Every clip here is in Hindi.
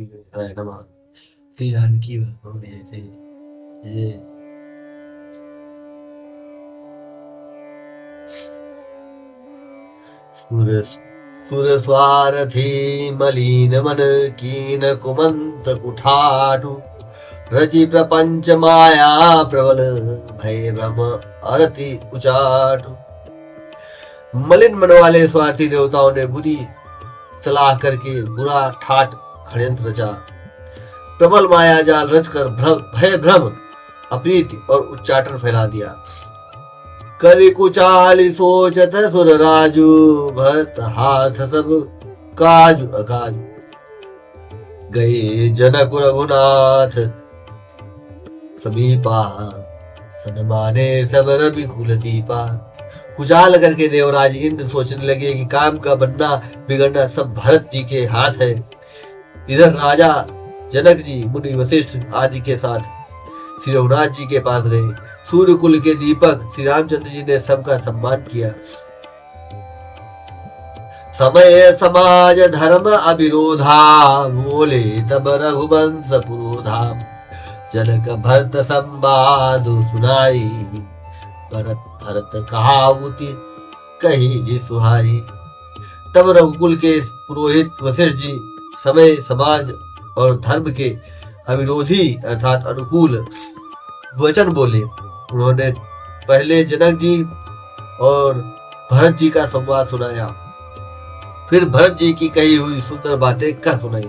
हरे नमः। श्री जानकी भगवान जयते जय। सुर सुर स्वारथी मलिन मन कीन कुमंत कुठाटु रचि प्रपंच माया प्रबल भय भ्रम अरति उचाटु। मलिन मन वाले स्वार्थी देवताओं ने बुरी सलाह करके बुरा ठाट षड्यंत्र रचा, प्रबल माया जाल रचकर भय भ्रम अप्रीति और उच्चाटन फैला दिया। करि कुचाली सोचत सुर राजू भरत हाथ सब काजु अकाजु गए जनक रघुनाथ समीपा सनमाने सब रवि कुल दीपा। कुचाल करके देवराज इंद्र सोचने लगे कि काम का बनना बिगड़ना सब भरत जी के हाथ है। इधर राजा जनक जी मुनि वशिष्ठ आदि के साथ श्री रघुनाथ जी के पास गए। सूर्य कुल के दीपक श्री रामचंद्र जी ने सबका सम्मान किया। समय समाज धर्म अविरोधा बोले तब रघुवंश पुरोधा। जनक भरत संवाद सुनाई भरत भरत कहावती कही सुहाई। तब रघुकुल के पुरोहित वशिष्ठ जी समय समाज और धर्म के अविरोधी अर्थात अनुकूल वचन बोले। उन्होंने पहले जनक जी और भरत जी का संवाद सुनाया, फिर भरत जी की कही हुई सुंदर बातें कह सुनाई।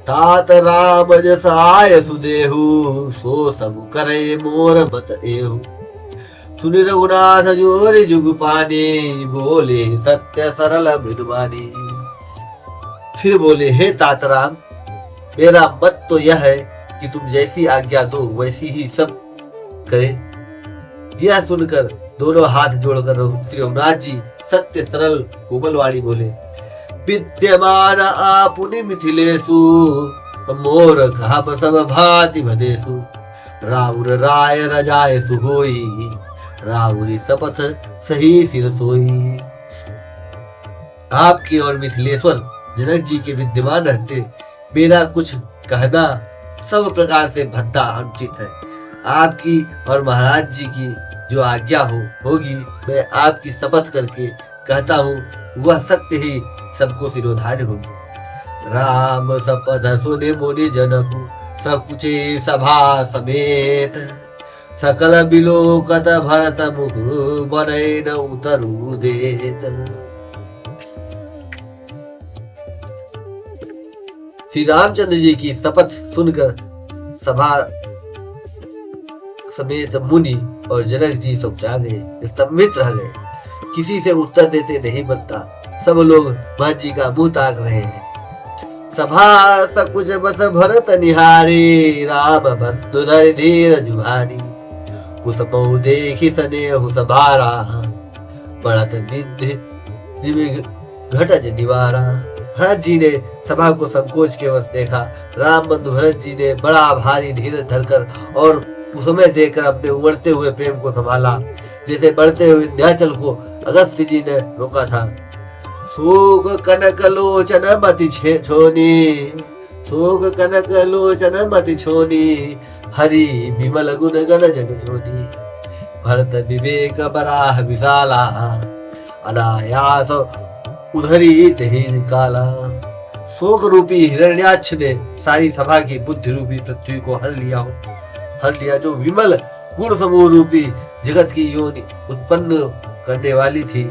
तात राम जस आय सुदेहु सो सब करे मोर मत एहु। सुनि रघुनाथ जोर जुग पानी बोले सत्य सरल मृदुबानी। फिर बोले हे तातराम, मेरा मत तो यह है कि तुम जैसी आज्ञा दो वैसी ही सब करें। यह सुनकर दोनों हाथ जोड़कर श्री रघुनाथ जी सत्य सरल कोमल वाणी बोले। विद्यमान आपुनि मिथिलेशु मोर कहब सब भांति भदेशु। राउर राय रजाय सुहोई राउरी शपथ सही सिर सोई। आपकी और मिथिलेश्वर जनक जी के विद्यमान रहते मेरा कुछ कहना सब प्रकार से भद्दा अनुचित है। आपकी और महाराज जी की जो आज्ञा होगी मैं आपकी शपथ करके कहता हूँ वह सत्य ही सबको सिरोधार्य होगी। राम शपथ सुने मुनि जनकु सकुचे सभा समेत। सकल बिलोकत भरत मुख बनय न उतरु देत। श्री रामचंद्र जी की शपथ सुनकर सभा समेत मुनि और जनक जी सब जा गए, स्तंभित रह गए। किसी से उत्तर देते नहीं बनता, सब लोग मां जी का मुंह ताक रहे हैं। सभा सकुच बस भरत निहारी राम बंधु धर धीर जुभानी। कुछ बहु देखी स्नेह सभारा बढ़त विद्य घटज निवारा। भरत जी ने सभा को संकोच के वश देखा। राम बंधु भरत जी ने बड़ा भारी धीरज धरकर और उसमें देखकर अपने उमड़ते हुए प्रेम को संभाला, जैसे बढ़ते हुए विंध्याचल को अगस्त्य जी ने रोका था। शोक कनक लोचन मति छोनी शोक कनक लोचन मति छोनी। हरि विमल गुण गण जग जोनी। भरत विवेक बराह विशाला अनायास उधरी तही निकाला। शोक रूपी हिरण्याक्ष ने सारी सभा की बुद्धि रूपी पृथ्वी को हर लिया जो विमल गुण समूह रूपी जगत की योनि उत्पन्न करने वाली थी।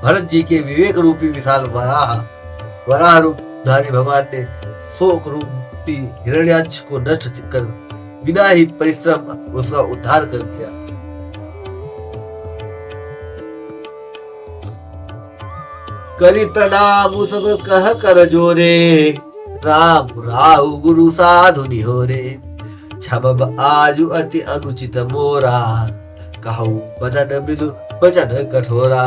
भरत जी के विवेक रूपी विशाल वराह रूपधारी भगवान ने शोक रूपी हिरण्याक्ष को नष्ट कर बिना ही परिश्रम उसका उद्धार कर दिया। करी प्रणाम सब कह कर जोरे राम राहु गुरु साधु निहोरे। क्षम आजु अति अनुचित मोरा कहु बदन मृदु वचन कठोरा।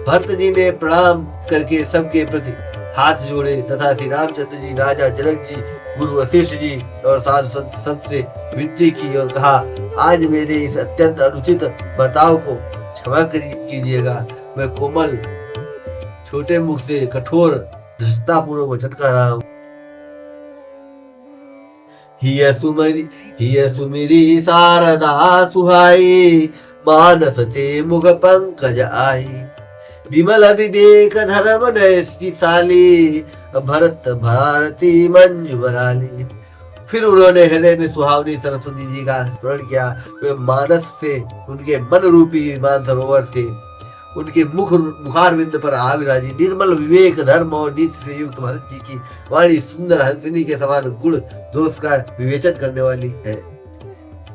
भरत जी ने प्रणाम करके सबके प्रति हाथ जोड़े तथा श्री रामचंद्र जी, राजा जनक जी, गुरु वशिष्ठ जी और साधु संत सबसे विनती की और कहा, आज मेरे इस अत्यंत अनुचित बर्ताव को क्षमा कीजिएगा। मैं कोमल छोटे मुख से कठोर धृष्टतापूर्वक वचन कह रहा हूँ। हिय सुमिरी शारदा सुहाई, मानस ते मुख पंकज आई। विमल विवेक धर्म नैतिशाली, भरत भारती मंजू बराली। फिर उन्होंने हृदय में सुहावनी सरस्वती जी का स्मरण किया। वे मानस से, उनके मन रूपी मानसरोवर से, उनके मुखारविंद पर आ विराजी। निर्मल विवेक धर्म और नीति से युक्त भरत जी की वाणी सुंदर हंसिनी के समान गुण दोष का विवेचन करने वाली है।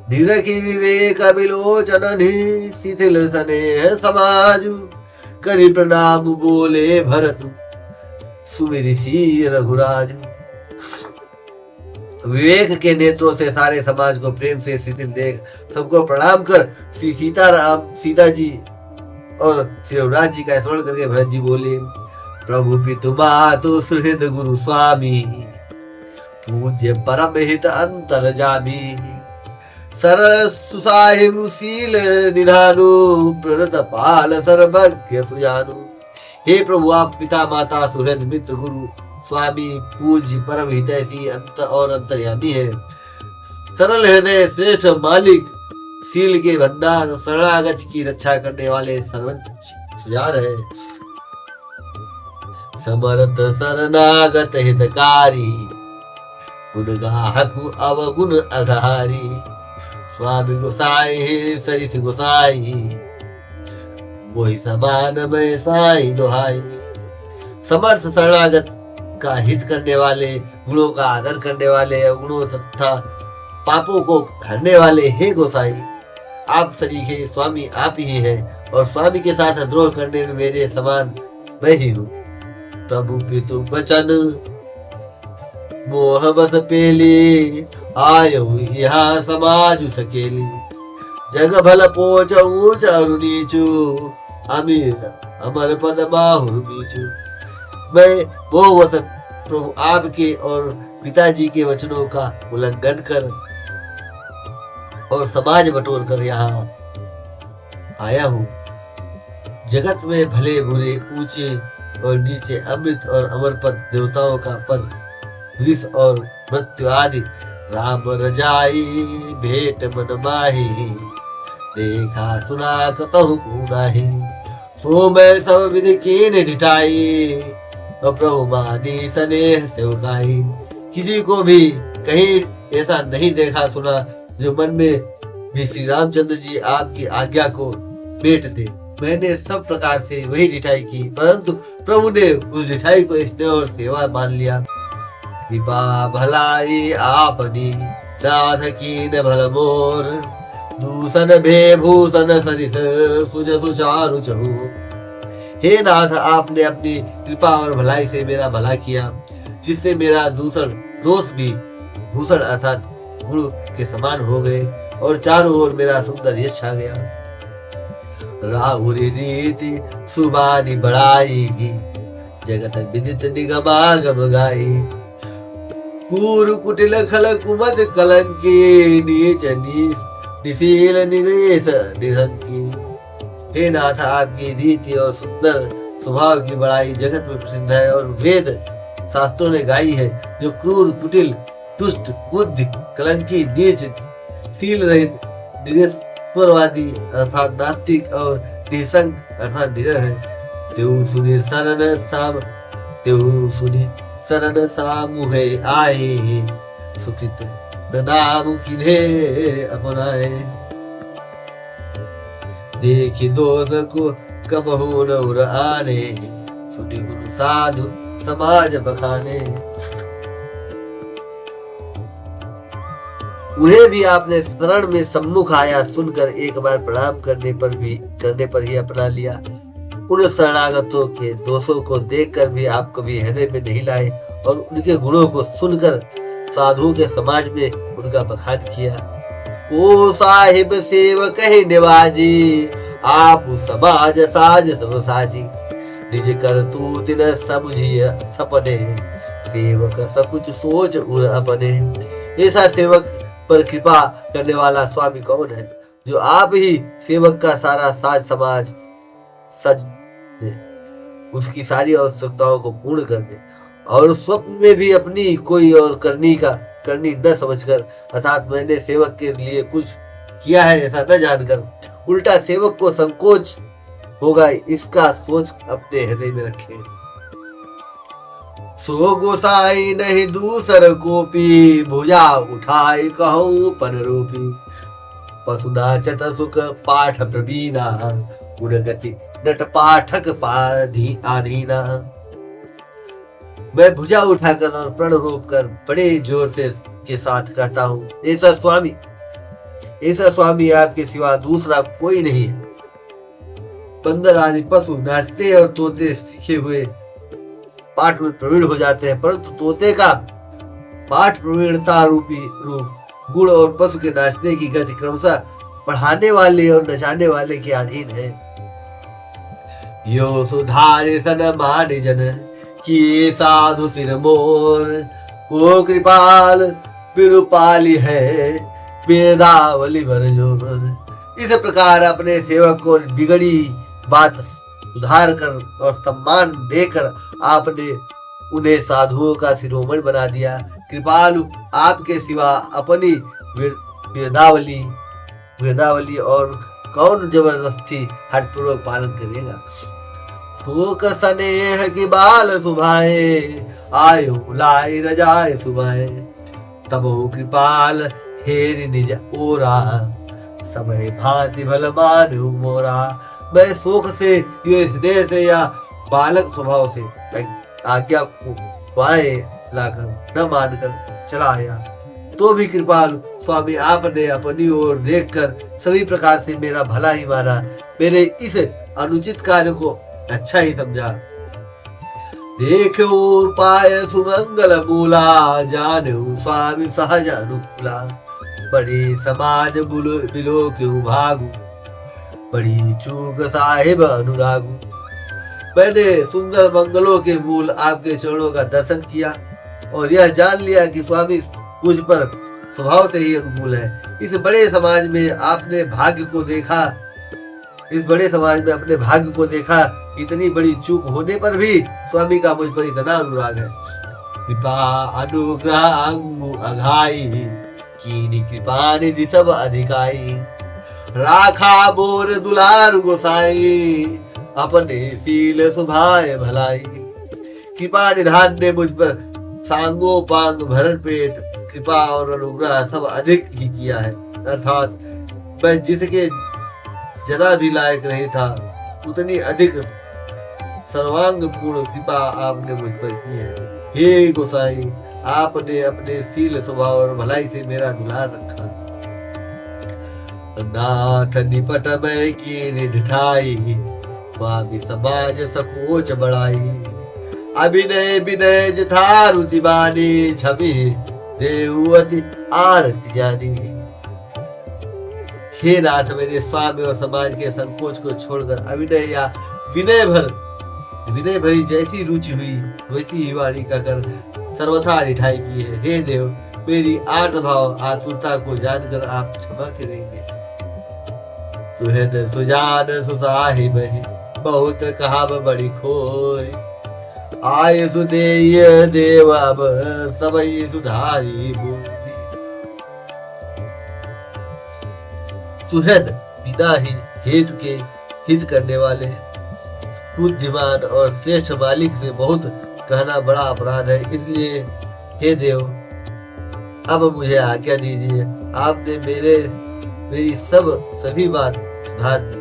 निरखी विवेक विलोचन शिथिल स्नेह समाजु, करि प्रणाम बोले भरतु, सुमिरि सी रघुराजु। विवेक के नेत्रों से सारे समाज को प्रेम से शिथिल देख सबको प्रणाम कर श्री सीता जी और श्री रघुराज जी का स्मरण करके भरत जी बोले, प्रभु पितु मातु सुहृद गुरु स्वामी, पूज्य परम हित अंतर जामी। सरल सुसाहिब शील निधानु, प्रणत पाल सर्वज्ञ सुजानु। हे प्रभु, आप पिता माता सुहृद मित्र गुरु स्वामी पूज्य परम हितैषी अंत और अंतर्यामी है। सरल हृदय श्रेष्ठ मालिक, शील के भंडार, शरणागत की रक्षा करने वाले सर्वज्ञ सुजान है। समर्थ शरणागत हितकारी, गुण गाहक अवगुण अघारी। स्वामी गोसाई सरिस गोसाई, मोहि समान मैं साई दुहाई। समर्थ शरणागत का हित करने वाले, गुणों का आदर करने वाले, अवगुणों तथा पापों को हरने वाले हे गोसाई, आप सरीखे स्वामी आप ही हैं और स्वामी के साथ द्रोह करने में मेरे समान मैं ही हूँ। प्रभु पितु वचन मोह बस पेली, आयो यहाँ समाज सकेली। जग भल पोच ऊंच अरु नीचू, अमीर अमर पद बाहुर बीचू। मैं वो वस प्रभु आपके और पिताजी के वचनों का उल्लंघन कर और समाज बटोर कर यहाँ आया हूँ। जगत में भले बुरे, ऊंचे और नीचे, अमृत और अमर पद, देवताओं का पद, विष और मृत्यु आदि, राम रजाई भेंट मन माही। देखा सुना कतहु को नाही, सो मैं सब विधि कीन ढिठाई। और प्रभु मानी स्नेह सेवकाई। किसी को भी कहीं ऐसा नहीं देखा सुना जो मन में भी श्री रामचंद्र जी आपकी आज्ञा को बेट दे। मैंने सब प्रकार से वही ढिठाई की, परंतु प्रभु ने उस ढिठाई को स्नेह और सेवा मान लिया। कृपा भलाई आपनी, नाथ कीन भल मोर। दूषण भे भूषण सरिस, सुज सुचारु चहु। हे नाथ, आपने अपनी कृपा और भलाई से मेरा भला किया, जिससे मेरा दोष भी भूषण अर्थात गुरु के समान हो गए और चारों ओर मेरा सुंदर यश छा गया। राहुरी रीति सुबानी बढ़ाई, जगत विदित निगमागम गाई। कूर कुटिल खल कुमद कलंकी, नीच निशील निरेश निरंकी। हे नाथ, आपकी रीति और सुंदर स्वभाव की बड़ाई जगत में प्रसिद्ध है और वेद शास्त्रों ने गाई है। जो क्रूर, कुटिल, दुष्ट, बुद्धि, कलंकी, नीच, शील रहित, निरेश्वरवादी अर्थात नास्तिक और निसंग अर्थात निडर है, तेऊ सुनि शरण सामुहे आए। सुकृत प्रणाम किन्हे अपनाए, देखी दोष को कबहू न उर आने। सुनि गुरु साधु समाज बखाने। उन्हें भी आपने शरण में सम्मुख आया सुनकर एक बार प्रणाम करने पर ही अपना लिया। उन शरणागतों के दोषों को देखकर भी आप कभी हृदय में नहीं लाए और उनके गुणों को सुनकर साधुओं के समाज में उनका बखान किया। ओ साहिब सेवक है निवाजी, आप समाज साज तो साजी। निज कर तू तिन समझिए सपने, सेवक सकुच सोच उर अपने। ऐसा सेवक पर कृपा करने वाला स्वामी कौन है, जो आप ही सेवक का सारा साज समाज सज दे, उसकी सारी आवश्यकताओं को पूर्ण कर दे और स्वप्न में भी अपनी कोई और करनी का करनी न समझकर, अर्थात मैंने सेवक के लिए कुछ किया है ऐसा न जानकर, उल्टा सेवक को संकोच होगा इसका सोच अपने हृदय में रखें। सो गोसाई नहीं दूसर कोपी, भुजा उठाई कहूँ पन रूपी। पशुनाचत सुख पाठ प्रवीणा, गुणगति नट पाठक आधीना। मैं भुजा उठाकर और प्रण रोप कर बड़े जोर से के साथ कहता हूँ, ऐसा स्वामी आपके सिवा दूसरा कोई नहीं है। बंदर आदि पशु नाचते और तोते सीखे हुए पाठ में प्रवीण हो जाते हैं, परंतु तोते का पाठ प्रवीणता रूपी रूप गुण और पशु के नाचने की गति क्रमशः पढ़ाने वाले और नचाने वाले के अधीन है। यो सुधारे सन मान जन, किए साधु सिर मोर। को कृपाल बिरुपाली है, वेदावली भर जोर। इस प्रकार अपने सेवक को बिगड़ी बात सुधार कर और सम्मान देकर आपने उन्हें साधुओं का शिरोमणि बना दिया। कृपालु आपके सिवा अपनी वेदावली और कौन जबरदस्ती हठपूर्वक पालन करेगा। शोक स्नेह की बाल सुभाए, आयु लाई रजाए सुभाए। तब कृपाल हेर निज ओरा, समय भांति भल मानु मोरा। मैं शोक से, ये स्नेह से या बालक स्वभाव से आज्ञा को पाए लाकर न मानकर चला आया, तो भी कृपालु स्वामी आपने अपनी ओर देखकर सभी प्रकार से मेरा भला ही माना, मेरे इस अनुचित कार्य को अच्छा ही समझा। देखो पाए सुमंगल मूला, जानो स्वामी सहज अनुकूला। बड़े समाज बिलो क्यों भागू, बड़ी चूक साहिब अनुरागू। मैंने सुंदर मंगलों के मूल आपके चरणों का दर्शन किया और यह जान लिया कि स्वामी मुझ पर स्वभाव से ही अनुकूल है। इस बड़े समाज में आपने भाग्य को देखा, इस बड़े समाज में अपने भाग्य को देखा। इतनी बड़ी चूक होने पर भी स्वामी का मुझ पर इतना अनुराग है। कृपा अनुग्रह अंगु अघाई, कीनी कृपा निधि सब अधिकाई। राखा मोर दुलार गोसाई, अपने सील सुभाए भलाई। कृपा निधान ने मुझ पर सांगो पांग भरण पेट कृपा और अनुग्रह सब अधिक ही किया है, अर्थात मैं जिसके जरा भी लायक नहीं था उतनी अधिक सर्वांग पूर्ण कृपा आपने मुझ पर की है। हे गोसाई, आपने अपने सील स्वभाव और भलाई से मेरा दुलार रखा। नाथ निपट में की निठाई, स्वामी समाज सकोच बढ़ाई। अभिनय विनय जथा रुचि बानी, छवि देवती आरती जानी। हे नाथ, मेरे स्वामी और समाज के संकोच को छोड़कर अभिनय या विनय भरी जैसी रुचि हुई वैसी ही वाणी का कर सर्वथा निठाई की है। हे देव, मेरी आर्त भाव आतुरता को जानकर आप क्षमा करेंगे। सुहृद सुजान सुसाहिब, बहुत कहा बड़ी खोरी। आय सुदेय देव अब सबई सुधारी बूंदी। सुहृद पिता ही हेतु के हित करने वाले, बुद्धिमान और श्रेष्ठ मालिक से बहुत कहना बड़ा अपराध है। इसलिए हे देव, अब मुझे आज्ञा दीजिए। आपने मेरी सभी बात सुधार दी।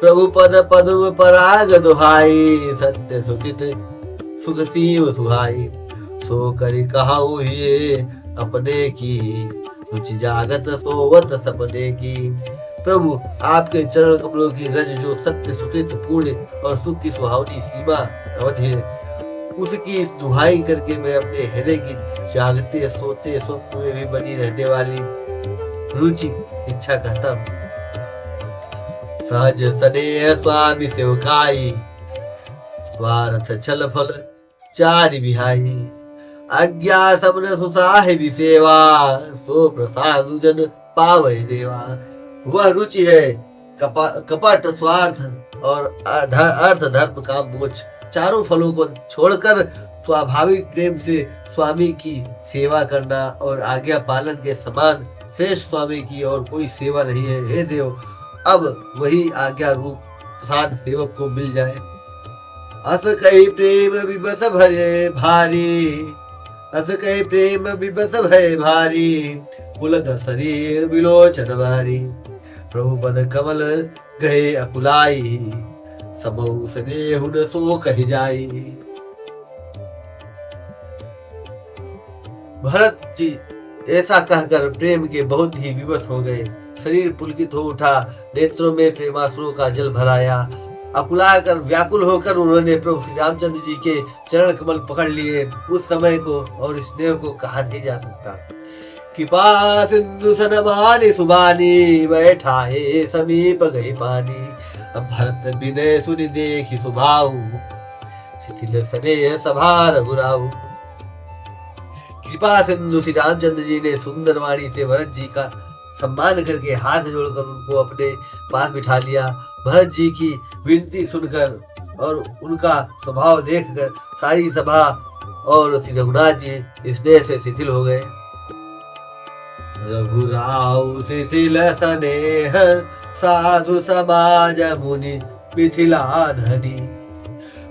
प्रभु पद पद्म पराग दुहाई, सत्य सुचित सुख सीव सुहाई। सो करी कहाऊ ही अपने की, रुचि जागत सोवत सपने की। प्रभु, आपके चरण कमलों की रज जो सत्य सुकृत पूर्ण और सुख की सुहावनी सीमा अवधि है, उसकी इस दुहाई करके मैं अपने हृदय की जागते सोते स्वप्न में भी बनी रहने वाली रुचि इच्छा कहता हूँ। सहज स्नेह स्वामी सेवकाई, स्वार्थ छल फल चारि बिहाई। आज्ञा समन सुसाहिबी सेवा, सो प्रसाद जन पावै देवा। वह रुचि है कपट स्वार्थ और अर्थ धर्म काम मोक्ष चारों फलों को छोड़कर स्वाभाविक प्रेम से स्वामी की सेवा करना और आज्ञा पालन के समान श्रेष्ठ स्वामी की और कोई सेवा नहीं है। हे देव, अब वही आज्ञा रूप प्रसाद सेवक को मिल जाए। अस कई प्रेम विबस भरे भारी, अस कई प्रेम विबस भय भारी, पुलक शरीर विलोचन भारी, प्रभु पद कमल गए अकुलाई, सबहु स्नेह न सो कहि जाई। भरत जी ऐसा कहकर प्रेम के बहुत ही विवश हो गए। शरीर पुलकित हो उठा, नेत्रों में प्रेमाश्रुओं का जल भराया। अकुला कर व्याकुल होकर उन्होंने प्रभु श्री रामचंद्र जी के चरण कमल पकड़ लिए। उस समय को और स्नेह को कहा नहीं जा सकता। कृपा सिंधु सनमानी सुबानी, बैठा है समीप गई पानी। अब भरत विनय सुनि देखि सुभाऊ, शिथिल स्नेह सभा रघुराऊ। कृपा सिंधु श्री रामचंद्र जी ने सुंदर वाणी से भरत जी का सम्मान करके हाथ जोड़कर उनको अपने पास बिठा लिया। भरत जी की विनती सुनकर और उनका स्वभाव देखकर सारी सभा और श्री रघुनाथ जी स्नेह से शिथिल हो गए। रघुराऊ शिथिल स्नेह, साधु समाज मुनि मिथिला धनी।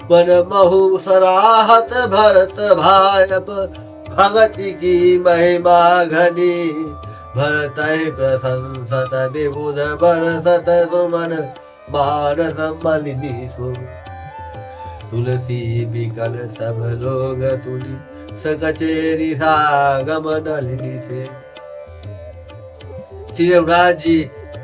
मन महु सराहत भरत भाजप, भगति की महिमा घनी। भरत प्रशंसत विबुध बरसत सुमन, मानस मलिनी सो। तुलसी बिकल सब लोग सुनी, सकचेरी सागम नलिनी से। श्री रघुनाथ जी,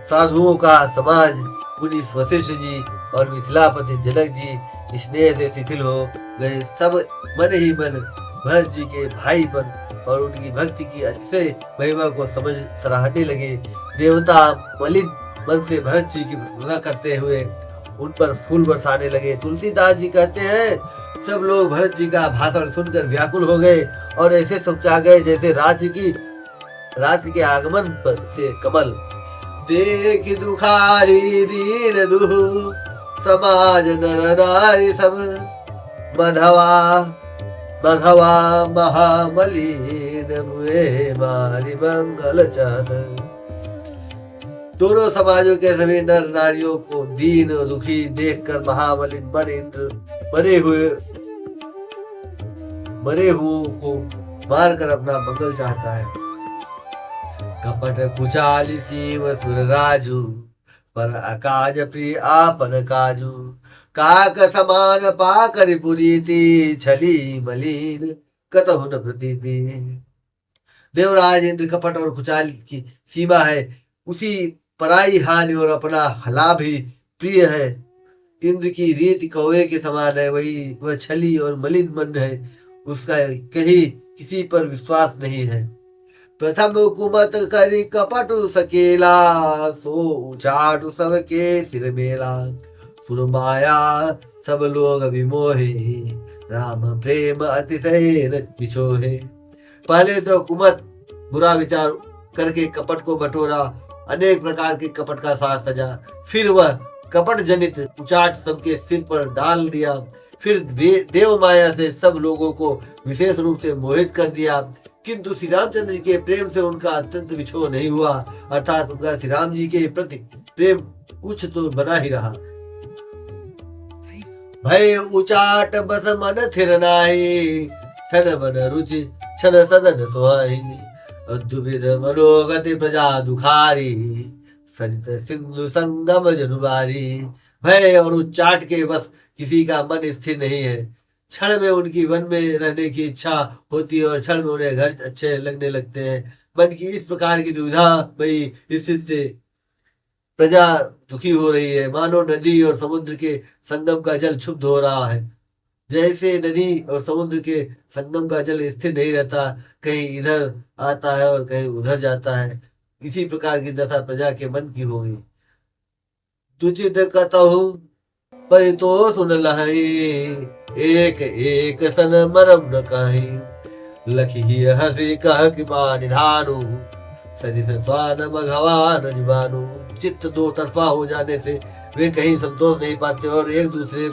साधुओं का समाज, मुनि वशिष्ठ जी और मिथिलापति जनक जी स्नेह से शिथिल हो गए। सब मन ही मन भरत जी के भाईपन और उनकी भक्ति की अतिशय महिमा को समझ सराहने लगे। देवता मलिन मन से भरत जी की प्रशंसा करते हुए उन पर फूल बरसाने लगे। तुलसीदास जी कहते हैं, सब लोग भरत जी का भाषण सुनकर व्याकुल हो गए और ऐसे सोचा गए जैसे रात्रि के आगमन पर से कमल। देख दुखारी दीन दुहु, समाज नर नारी सब। मघवा महामलिन, मुए मारी मंगल चादर। दोनों समाजों के सभी नर नारियों को दीन और दुखी देखकर महामलिन मन इंद्र मरे हुओं को मारकर अपना मंगल चाहता है। कपट कुचाली सीव सुर राजू, पर अकाज प्रिय आपन काजू। काक समान पाकर पुरीति, छली मलिन कतहु न प्रतीति। देवराज इंद्र कपट और कुचाल की सीमा है, उसी पराई हानि और अपना लाभ ही प्रिय है। इंद्र की रीति कौवे के समान है, वही वह छली और मलिन मन है, उसका कहीं किसी पर विश्वास नहीं है। प्रथम कुमत करी कपटु सकेला, सो उचाटु सबके सिर मेला। सुरमाया सब लोग विमोहे, राम प्रेम अतिशय न बिछोहे। पहले तो कुमत बुरा विचार करके कपट को बटोरा, अनेक प्रकार के कपट का साथ सजा। फिर वह कपट जनित उचाट सबके सिर पर डाल दिया। फिर देव माया से सब लोगों को विशेष रूप से मोहित कर दिया। किंतु श्री रामचंद्र जी के प्रेम से उनका अत्यंत विछोह नहीं हुआ, अर्थात उनका श्री राम जी के प्रति प्रेम कुछ तो बना ही रहा। भय उचाट बस मन थिर नाहि, छन मन रुचि छन सदन सुहाई। दुविध मनोगति प्रजा दुखारी, सरित सिंधु संगम जनुबारी। भय और उच्चाट के बस किसी का मन स्थिर नहीं है। क्षण में उनकी वन में रहने की इच्छा होती है और क्षण में उन्हें घर अच्छे लगने लगते हैं। मन की इस प्रकार की दुविधा भई स्थिति से प्रजा दुखी हो रही है, मानो नदी और समुद्र के संगम का जल क्षुब्ध हो रहा है। जैसे नदी और समुद्र के संगम का जल स्थिर नहीं रहता, कहीं इधर आता है और कहीं उधर जाता है, इसी प्रकार की दशा प्रजा के मन की हो गई। तुचित कतहु परितो सुन लहि, एक एक सन मरम न कहीं। लखी हसी कह कृपा निधानु, सरिस स्वान मघवान जुबानु। चित्त दो तरफा हो जाने से वे कहीं संतोष नहीं पाते और एक दूसरे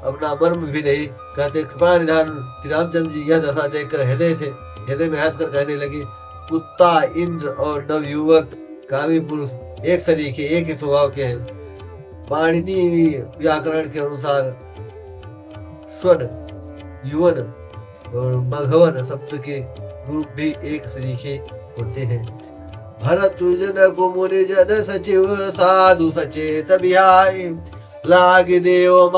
अपना मर्म भी नहीं कहते। कृपा निधान श्री रामचंद्र जी यह दशा देखकर हृदय में हंसकर कहने लगे, कुत्ता, इंद्र और नवयुवक कामी पुरुष एक सरीखे, एक ही स्वभाव के हैं। पाणिनि व्याकरण के अनुसार स्वन, युवन और मघवन शब्द के रूप भी एक सरीखे होते हैं। भरतुजन को मुनि जन सचिव, साधु सचेत बिहाय, लाग देव